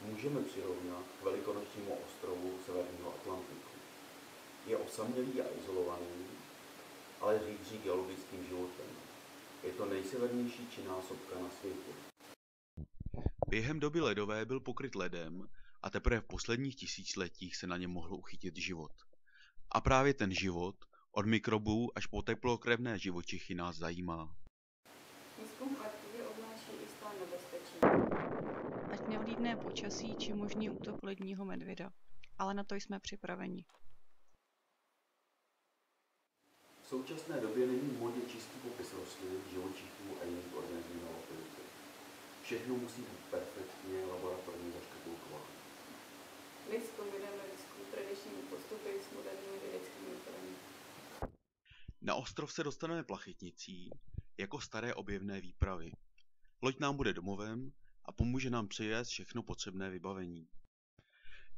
můžeme přirovnat k velikonočnímu ostrovu severního Atlantiku. Je osamělý a izolovaný, ale řídří geologickým životem. Je to nejsevernější činná sopka na světě. Během doby ledové byl pokryt ledem a teprve v posledních tisíciletích se na něm mohl uchytit život. A právě ten život, od mikrobů až po teplokrevné živočichy, nás zajímá. Výzkum Arktidy obnáší jistá nebezpečí. Ať nehlídné počasí či možný útok ledního medvěda. Ale na to jsme připraveni. V současné době není v modě čistý popis rostlin, živočichů a jiných organismů na lokalitě. Všechno musí být perfektně laboratorně zaškatulkováno. My zkombinujeme výzkum tradičními postupy s moderními vědeckými metodami. Na ostrov se dostaneme plachetnicí, jako staré objevné výpravy. Loď nám bude domovem a pomůže nám přivést všechno potřebné vybavení.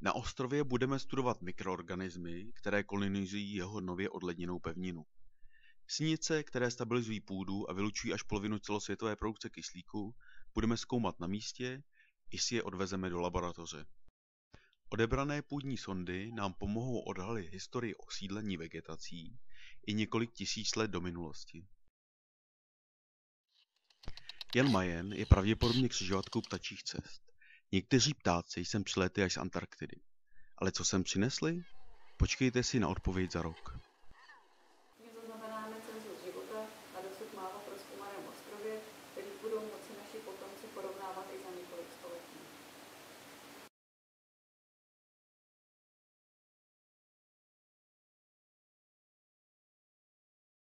Na ostrově budeme studovat mikroorganismy, které kolonizují jeho nově odledněnou pevninu. Sinice, které stabilizují půdu a vylučují až polovinu celosvětové produkce kyslíku, budeme zkoumat na místě, i si je odvezeme do laboratoře. Odebrané půdní sondy nám pomohou odhalit historii osídlení vegetací i několik tisíc let do minulosti. Jan Mayen je pravděpodobně křižovatkou ptačích cest. Někteří ptáci sem přilétají až z Antarktidy. Ale co sem přinesli? Počkejte si na odpověď za rok.